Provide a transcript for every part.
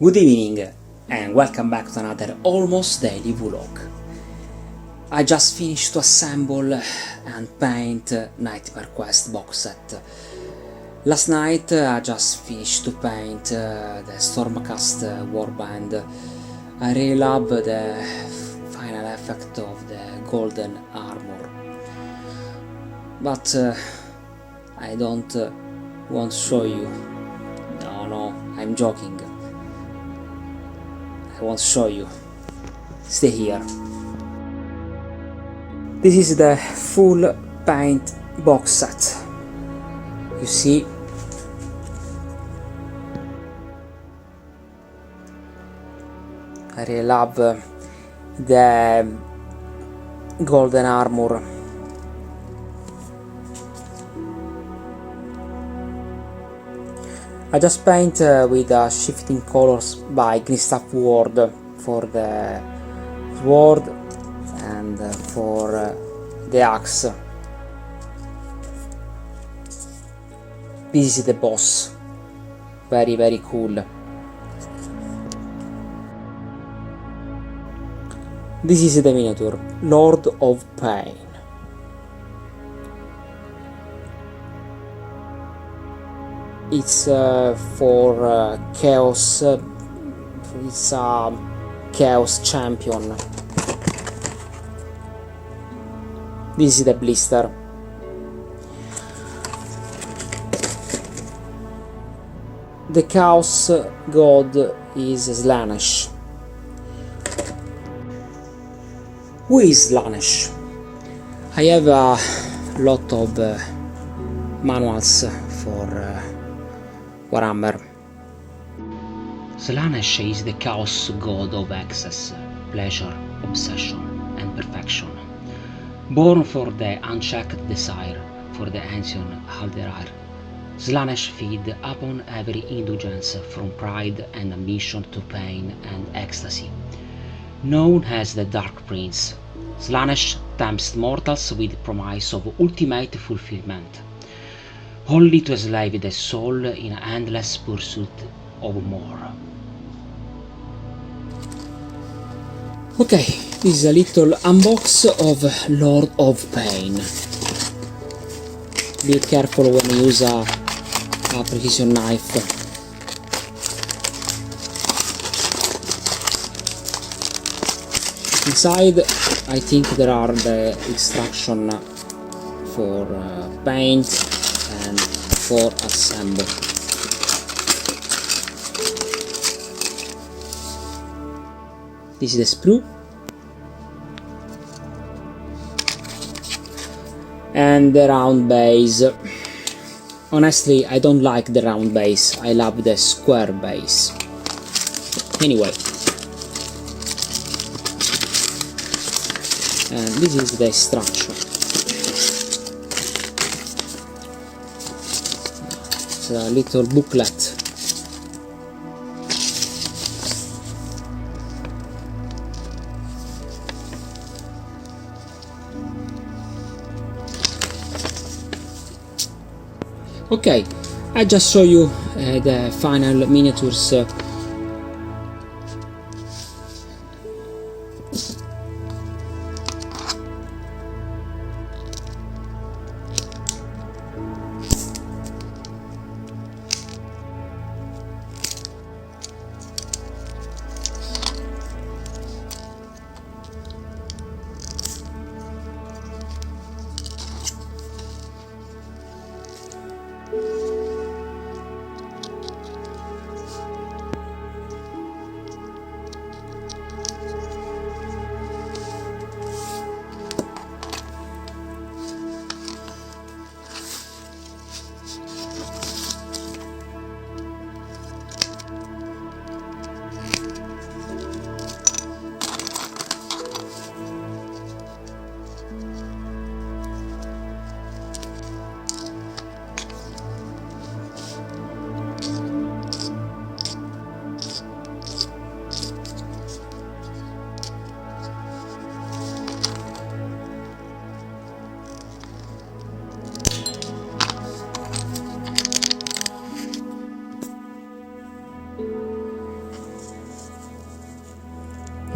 Good evening and welcome back to another almost daily vlog. I just finished to assemble and paint Nighmare Quest box set. Last night I just finished to paint the Stormcast warband. I really love the final effect of the golden armor, but I don't want to show you. No, I'm joking. I want to show you. Stay here. This is the full paint box set. You see, I really love the golden armor. I just paint with shifting colors by Green Stuff Word for the sword and for the axe. This is the boss. Very cool. This is the miniature, Lord of Pain. It's for chaos. It's a chaos champion. This is the blister. The chaos god is Slaanesh. Who is Slaanesh? I have a lot of manuals for Warhammer. Slaanesh is the chaos god of excess, pleasure, obsession, and perfection. Born for the unchecked desire for the ancient Halderar, Slaanesh feed upon every indulgence from pride and ambition to pain and ecstasy. Known as the Dark Prince, Slaanesh tempts mortals with promise of ultimate fulfillment, only to enslave the soul in endless pursuit of more. Okay, this is a little unbox of Lord of Pain. Be careful when you use a precision knife. Inside, I think there are the instructions for paint and for assemble. This is the sprue and the round base. Honestly, I don't like the round base. I love the square base. Anyway, and this is the structure. It's a little booklet. Okay, I just show you the final miniatures.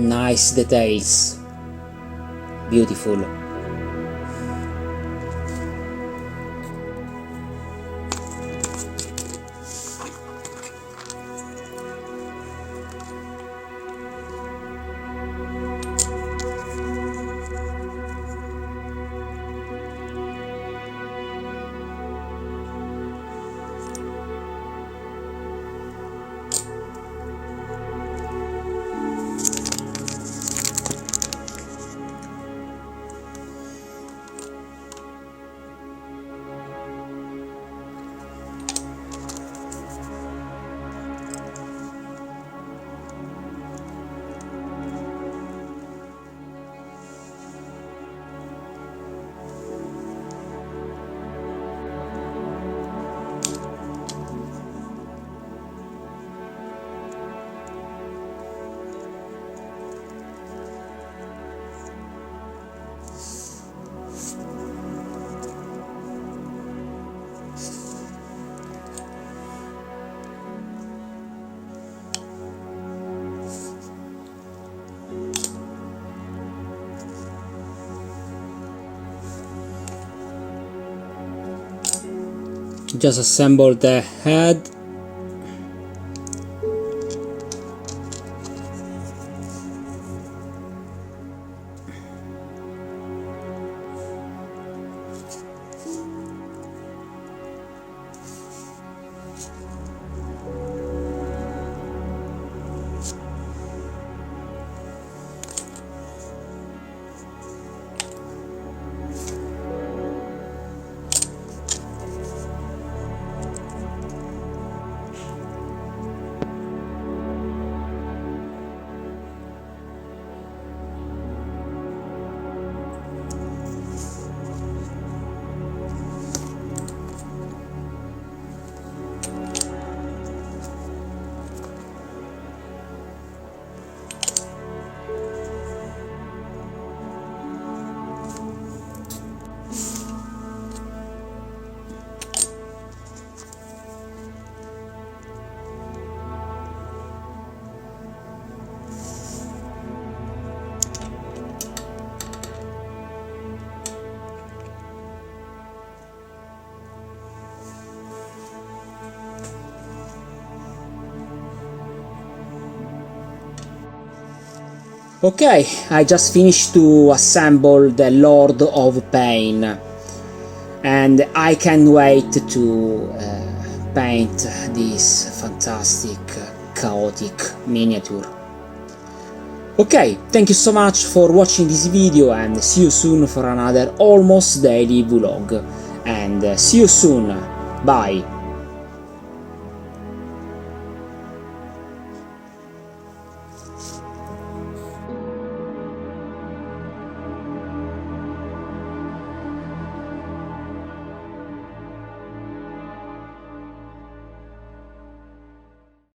Nice details. Beautiful. Just assemble the head. Okay, I just finished to assemble the Lord of Pain, and I can't wait to paint this fantastic chaotic miniature. Okay, thank you so much for watching this video, and see you soon for another almost daily vlog, and see you soon, bye!